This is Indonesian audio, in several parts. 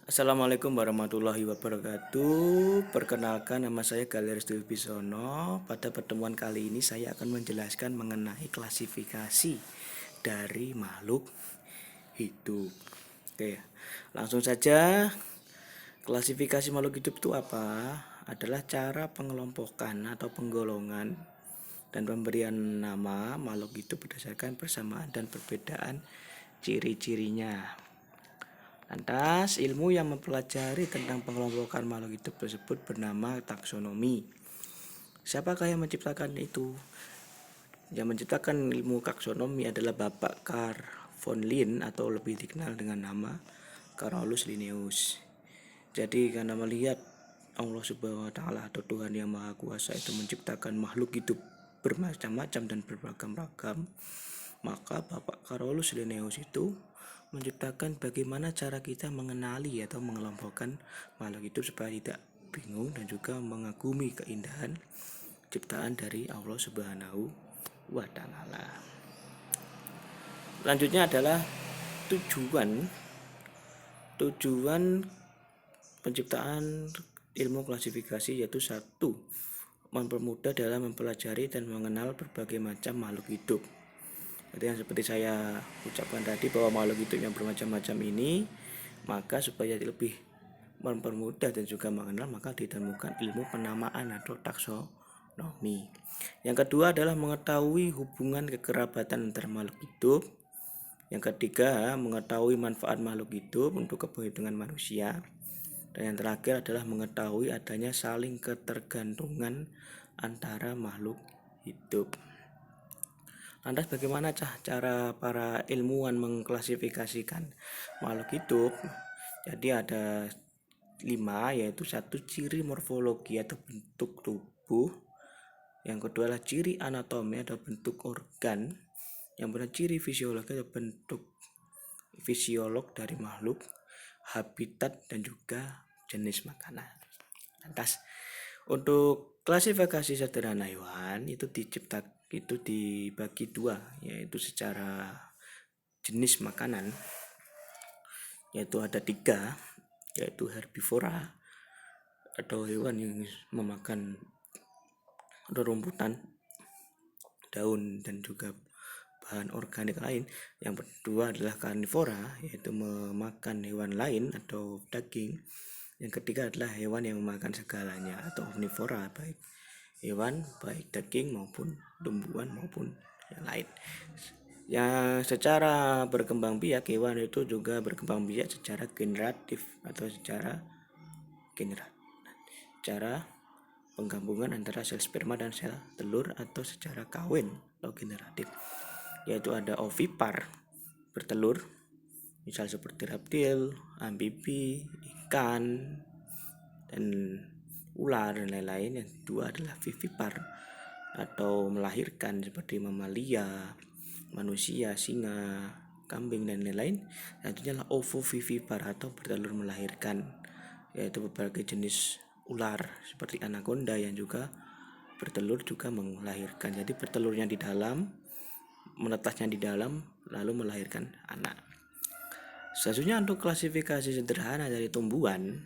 Assalamualaikum warahmatullahi wabarakatuh. Perkenalkan, nama saya Galeris Dwi Bisono. Pada pertemuan kali ini saya akan menjelaskan mengenai klasifikasi dari makhluk hidup. Oke, langsung saja. Klasifikasi makhluk hidup itu apa? Adalah cara pengelompokan atau penggolongan dan pemberian nama makhluk hidup berdasarkan persamaan dan perbedaan ciri-cirinya. Lantas, ilmu yang mempelajari tentang pengelompokan makhluk hidup tersebut bernama taksonomi. Siapakah yang menciptakan itu? Yang menciptakan ilmu taksonomi adalah Bapak Carl von Linné atau lebih dikenal dengan nama Carolus Linnaeus. Jadi karena melihat Allah Subhanahu wa taala atau Tuhan yang Maha Kuasa itu menciptakan makhluk hidup bermacam-macam dan beragam-ragam, maka Bapak Carolus Linnaeus itu menciptakan bagaimana cara kita mengenali atau mengelompokkan makhluk hidup supaya tidak bingung dan juga mengagumi keindahan ciptaan dari Allah Subhanahu wa taala. Selanjutnya adalah tujuan penciptaan ilmu klasifikasi, yaitu satu, mempermudah dalam mempelajari dan mengenal berbagai macam makhluk hidup. Jadi yang seperti saya ucapkan tadi bahwa makhluk hidup yang bermacam-macam ini, maka supaya lebih mempermudah dan juga mengenal, maka ditemukan ilmu penamaan atau taksonomi. Yang kedua adalah mengetahui hubungan kekerabatan antar makhluk hidup. Yang ketiga, mengetahui manfaat makhluk hidup untuk kehidupan manusia. Dan yang terakhir adalah mengetahui adanya saling ketergantungan antara makhluk hidup. Lantas bagaimana cara para ilmuwan mengklasifikasikan makhluk hidup? Jadi ada 5, yaitu satu, ciri morfologi atau bentuk tubuh. Yang kedua adalah ciri anatomi atau bentuk organ. Yang benar ciri fisiologi atau bentuk fisiolog dari makhluk, habitat dan juga jenis makanan. Lantas untuk klasifikasi sederhana hewan itu dibagi dua, yaitu secara jenis makanan, yaitu ada 3, yaitu herbivora atau hewan yang memakan rumputan, daun dan juga bahan organik lain. Yang kedua adalah karnivora, yaitu memakan hewan lain atau daging. Yang ketiga adalah hewan yang memakan segalanya atau omnivora, baik hewan, baik daging maupun tumbuhan maupun yang lain. Yang secara berkembang biak, hewan itu juga berkembang biak secara generatif atau secara penggabungan antara sel sperma dan sel telur atau secara kawin atau generatif, yaitu ada ovipar, bertelur, misal seperti reptil, amfibi, ikan, dan ular dan lain-lain. Yang kedua adalah vivipar atau melahirkan seperti mamalia, manusia, singa, kambing dan lain-lain. Selanjutnya adalah ovovivipar atau bertelur melahirkan, yaitu berbagai jenis ular seperti anaconda yang juga bertelur juga melahirkan. Jadi bertelurnya di dalam, menetasnya di dalam, lalu melahirkan anak. Selanjutnya untuk klasifikasi sederhana dari tumbuhan,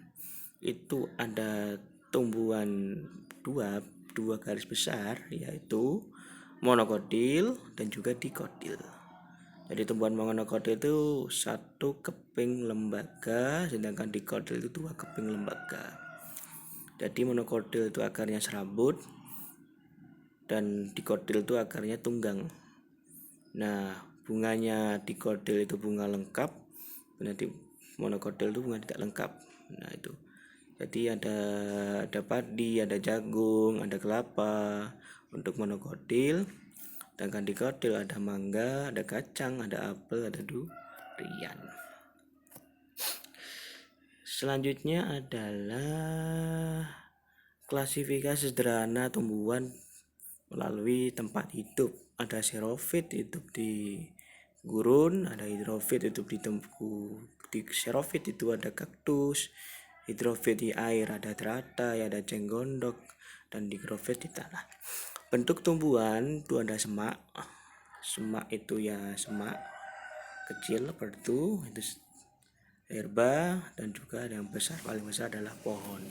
itu ada tumbuhan dua garis besar, yaitu monokotil dan juga dikotil. Jadi tumbuhan monokotil itu 1 keping lembaga, sedangkan dikotil itu 2 keping lembaga. Jadi monokotil itu akarnya serabut dan dikotil itu akarnya tunggang. Nah, bunganya dikotil itu bunga lengkap, nanti monokotil itu bunga tidak lengkap. Nah itu, jadi ada padi, ada jagung, ada kelapa untuk monokotil. Sedangkan dikotil ada mangga, ada kacang, ada apel, ada durian. Selanjutnya adalah klasifikasi sederhana tumbuhan melalui tempat hidup. Ada xerofit hidup di gurun, ada hidrofit hidup di xerofit itu ada kaktus, hidrofit di air ada teratai, ada cenggondok, dan digrofit di tanah. Bentuk tumbuhan itu ada semak. Semak itu ya semak kecil seperti itu herba, dan juga yang paling besar adalah pohon.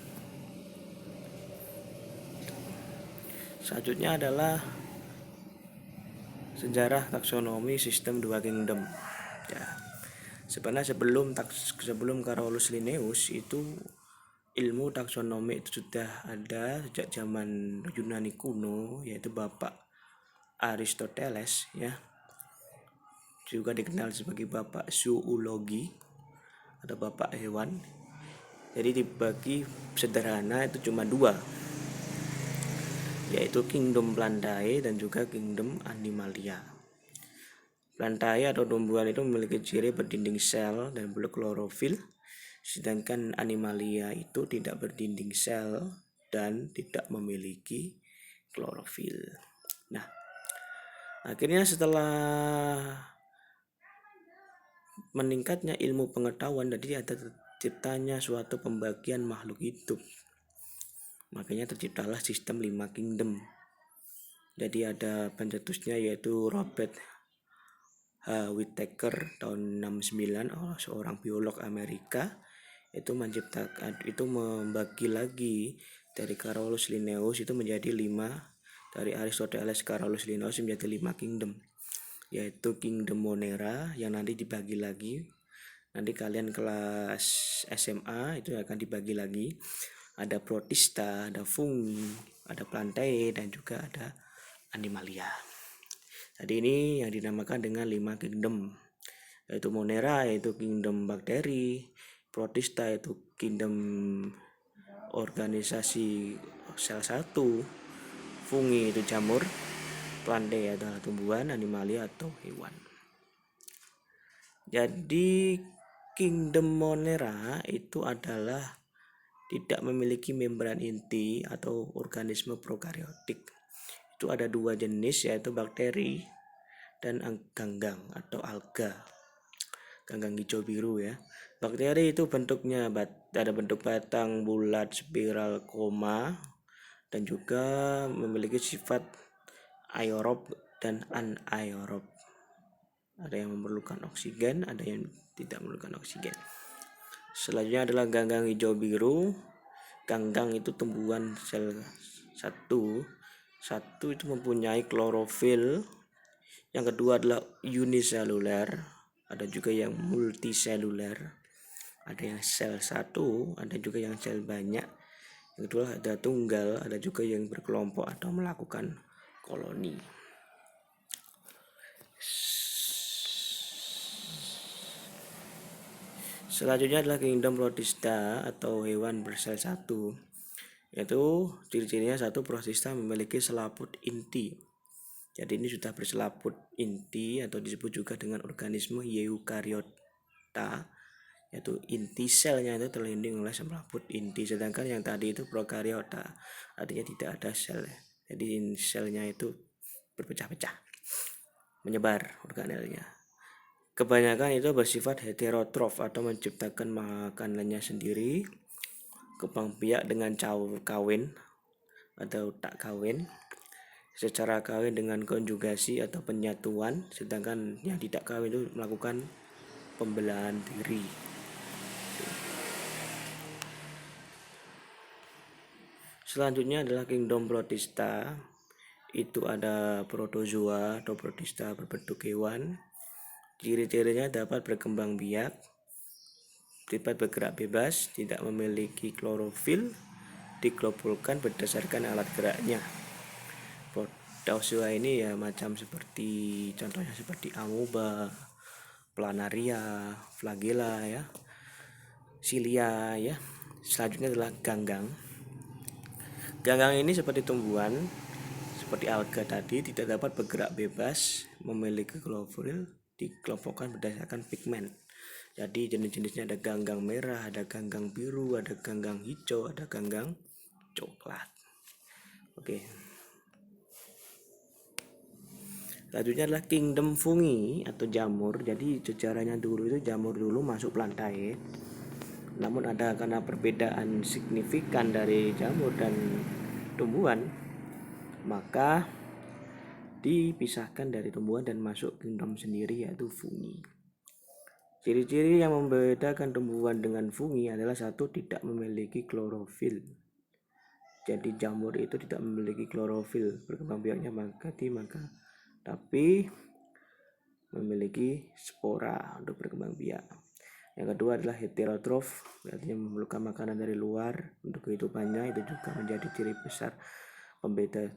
Selanjutnya adalah sejarah taksonomi sistem dua kingdom. Ya, sebenarnya sebelum Carolus Linnaeus itu ilmu taksonomi itu sudah ada sejak zaman Yunani kuno, yaitu Bapak Aristoteles, ya, juga dikenal sebagai Bapak Zoologi atau Bapak Hewan. Jadi dibagi sederhana itu cuma dua, yaitu Kingdom Plantae dan juga Kingdom Animalia. Plantae atau tumbuhan itu memiliki ciri berdinding sel dan berklorofil, sedangkan Animalia itu tidak berdinding sel dan tidak memiliki klorofil. Nah, akhirnya setelah meningkatnya ilmu pengetahuan, jadi ada terciptanya suatu pembagian makhluk hidup. Makanya terciptalah sistem 5 kingdom. Jadi ada pencetusnya yaitu Robert H. Whittaker tahun 69, seorang biolog Amerika, itu membagi lagi dari Carolus Linnaeus itu menjadi 5, dari Aristoteles Carolus Linnaeus menjadi 5 kingdom, yaitu Kingdom Monera yang nanti dibagi lagi. Nanti kalian kelas SMA itu akan dibagi lagi. Ada Protista, ada Fungi, ada Plantae, dan juga ada Animalia. Jadi ini yang dinamakan dengan 5 kingdom, yaitu Monera yaitu kingdom bakteri, Protista yaitu kingdom organisasi sel satu, Fungi itu jamur, Plantae adalah tumbuhan, Animalia atau hewan. Jadi kingdom Monera itu adalah tidak memiliki membran inti atau organisme prokariotik. Itu ada 2 jenis, yaitu bakteri dan ganggang atau alga, ganggang hijau biru, ya. Bakteri itu bentuknya ada bentuk batang bulat, spiral, koma, dan juga memiliki sifat aerob dan anaerob. Ada yang memerlukan oksigen, ada yang tidak memerlukan oksigen. Selanjutnya adalah ganggang hijau biru. Ganggang itu tumbuhan sel satu itu mempunyai klorofil. Yang kedua adalah uniseluler, ada juga yang multiseluler, ada yang sel satu, ada juga yang sel banyak. Yang kedua ada tunggal, ada juga yang berkelompok atau melakukan koloni. Selanjutnya adalah kingdom Protista atau hewan bersel satu, yaitu ciri-cirinya satu, Protista memiliki selaput inti. Jadi ini sudah berselaput inti atau disebut juga dengan organisme eukariota, yaitu inti selnya itu terlindung oleh selaput inti, sedangkan yang tadi itu prokariota, artinya tidak ada sel. Jadi selnya itu berpecah-pecah, menyebar organelnya. Kebanyakan itu bersifat heterotrof atau menciptakan makanannya sendiri, kembang biak dengan kawin atau tak kawin, secara kawin dengan konjugasi atau penyatuan, sedangkan yang tidak kawin itu melakukan pembelahan diri. Selanjutnya adalah kingdom Protista. Itu ada protozoa atau Protista berbentuk hewan. Ciri-cirinya dapat berkembang biak, dapat bergerak bebas, tidak memiliki klorofil, diklopulkan berdasarkan alat geraknya. Protozoa ini ya macam seperti, contohnya seperti amoeba, planaria, flagella, ya, cilia, ya. Selanjutnya adalah ganggang. Ganggang ini seperti tumbuhan, seperti alga tadi, tidak dapat bergerak bebas, memiliki klorofil, dikelompokkan berdasarkan pigmen. Jadi jenis-jenisnya ada ganggang merah, ada ganggang biru, ada ganggang hijau, ada ganggang coklat. Oke. Selanjutnya adalah kingdom fungi atau jamur. Jadi sejarahnya dulu itu jamur dulu masuk Plantae. Namun karena perbedaan signifikan dari jamur dan tumbuhan, maka dipisahkan dari tumbuhan dan masuk kingdom sendiri, yaitu fungi. Ciri-ciri yang membedakan tumbuhan dengan fungi adalah satu, tidak memiliki klorofil. Jadi jamur itu tidak memiliki klorofil, berkembang biaknya tapi memiliki spora untuk berkembang biak. Yang kedua adalah heterotrof, artinya memerlukan makanan dari luar untuk kehidupannya. Itu juga menjadi ciri besar pembeda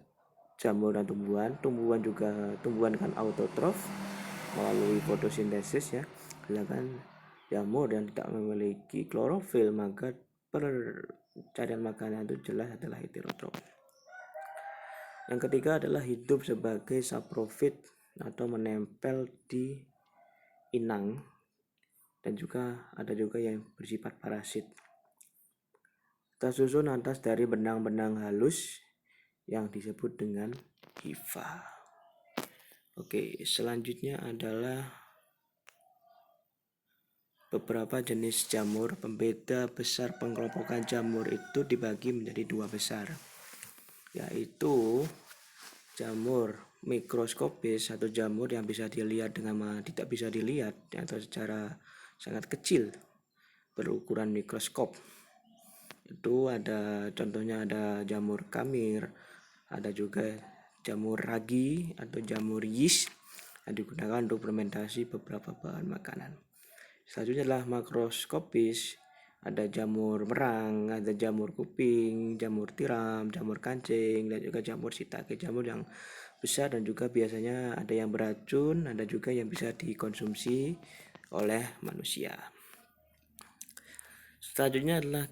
jamur dan tumbuhan. Tumbuhan kan autotrof melalui fotosintesis ya. Sedangkan jamur yang tidak memiliki klorofil, maka pencarian makanan itu jelas adalah heterotrof. Yang ketiga adalah hidup sebagai saprofit atau menempel di inang, dan ada juga yang bersifat parasit. Tersusun atas dari benang-benang halus yang disebut dengan hifa. Oke, selanjutnya adalah beberapa jenis jamur. Pembeda besar pengelompokan jamur itu dibagi menjadi dua besar, yaitu jamur mikroskopis atau jamur yang bisa dilihat tidak bisa dilihat atau secara sangat kecil berukuran mikroskop. Itu contohnya ada jamur kamir, ada juga jamur ragi atau jamur yeast yang digunakan untuk fermentasi beberapa bahan makanan. Selanjutnya adalah makroskopis. Ada jamur merang, ada jamur kuping, jamur tiram, jamur kancing, dan juga jamur shiitake. Jamur yang besar dan juga biasanya ada yang beracun, ada juga yang bisa dikonsumsi oleh manusia. Selanjutnya adalah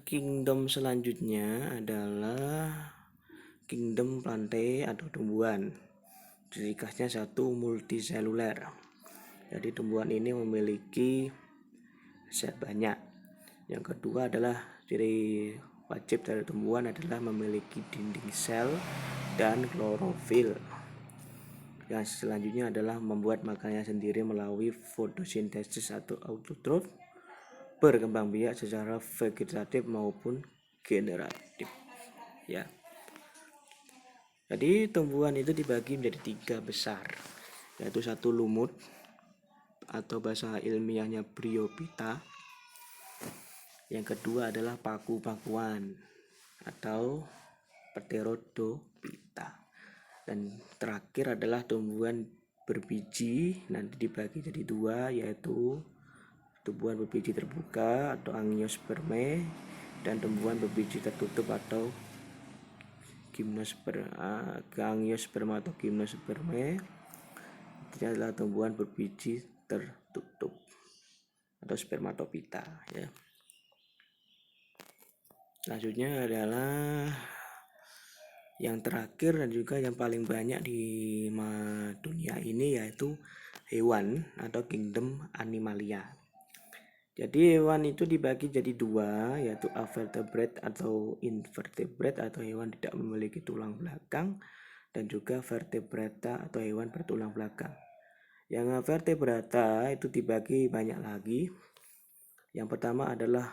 kingdom plantae atau tumbuhan. Ciri khasnya satu, multiseluler. Jadi tumbuhan ini memiliki sel banyak. Yang kedua adalah ciri wajib dari tumbuhan adalah memiliki dinding sel dan klorofil. Yang selanjutnya adalah membuat makanannya sendiri melalui fotosintesis atau autotrof, berkembang biak secara vegetatif maupun generatif. Ya. Jadi tumbuhan itu dibagi menjadi tiga besar, yaitu satu, lumut atau bahasa ilmiahnya bryophyta. Yang kedua adalah paku-pakuan atau pterodophyta. Dan terakhir adalah tumbuhan berbiji, nanti dibagi jadi dua, yaitu tumbuhan berbiji terbuka atau angiospermae dan tumbuhan berbiji tertutup atau angiosperma atau gymnospermae. Ini adalah tumbuhan berbiji tertutup atau spermatophyta ya. Selanjutnya adalah yang terakhir dan juga yang paling banyak di dunia ini, yaitu hewan atau kingdom animalia. Jadi hewan itu dibagi jadi dua, yaitu avertebrate atau invertebrate atau hewan tidak memiliki tulang belakang, dan juga vertebrata atau hewan bertulang belakang. Yang vertebrata itu dibagi banyak lagi. Yang pertama adalah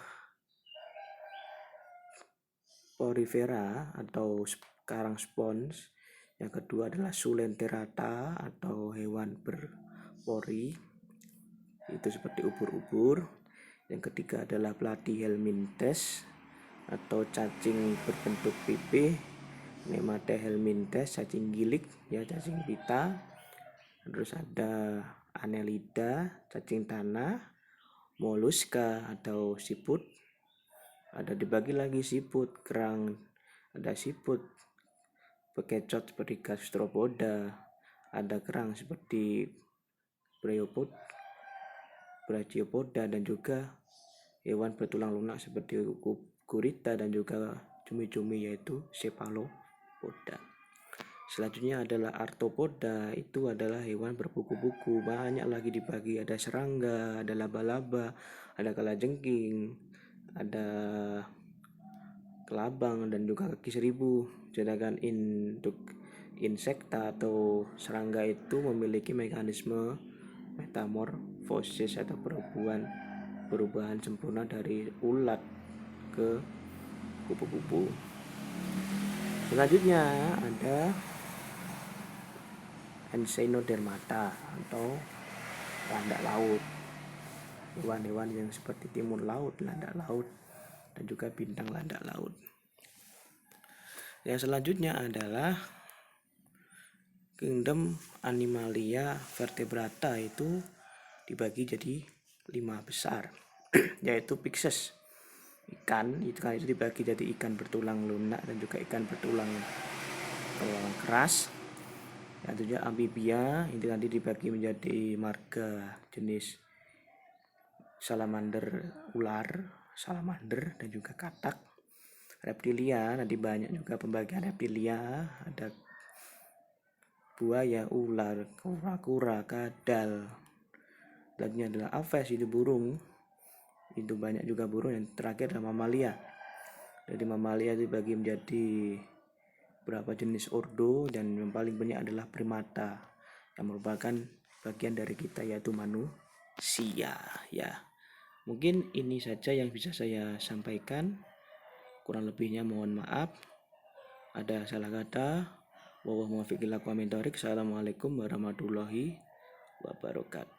porifera atau karang spons. Yang kedua adalah sulenterata atau hewan berpori, itu seperti ubur-ubur. Yang ketiga adalah platyhelminthes atau cacing berbentuk pipih. Nematehelminthes, cacing gilik ya, cacing pita. Terus ada Annelida, cacing tanah. Moluska atau siput. Ada dibagi lagi siput kerang, ada siput bekecot seperti gastropoda, ada kerang seperti brachiopoda, dan juga hewan bertulang lunak seperti gurita dan juga cumi-cumi yaitu cephalopoda. Selanjutnya adalah arthropoda, itu adalah hewan berkuku-kuku. Banyak lagi dibagi, ada serangga, ada laba-laba, ada kalajengking, ada kelabang, dan juga kaki seribu. Sedangkan untuk insekta atau serangga itu memiliki mekanisme metamorfosis atau perubahan sempurna dari ulat ke kupu-kupu. Selanjutnya ada Ensinodermata atau landak laut. hewan-hewan yang seperti timun laut, landak laut, dan juga bintang landak laut. Yang selanjutnya adalah kingdom Animalia vertebrata, itu dibagi jadi 5 besar yaitu Pisces, ikan itu dibagi jadi ikan bertulang lunak dan juga ikan bertulang keras. Yang juga amfibia itu nanti dibagi menjadi marga jenis salamander ular, salamander, dan juga katak. Reptilia nanti banyak juga pembagian reptilia, ada buaya, ular, kura-kura, kadal. Selanjutnya adalah aves, itu burung, itu banyak juga burung. Yang terakhir adalah mamalia. Jadi mamalia dibagi menjadi beberapa jenis ordo, dan yang paling banyak adalah primata yang merupakan bagian dari kita, yaitu manusia. Ya, mungkin ini saja yang bisa saya sampaikan. Kurang lebihnya mohon maaf. Ada salah kata. Assalamualaikum warahmatullahi wabarakatuh.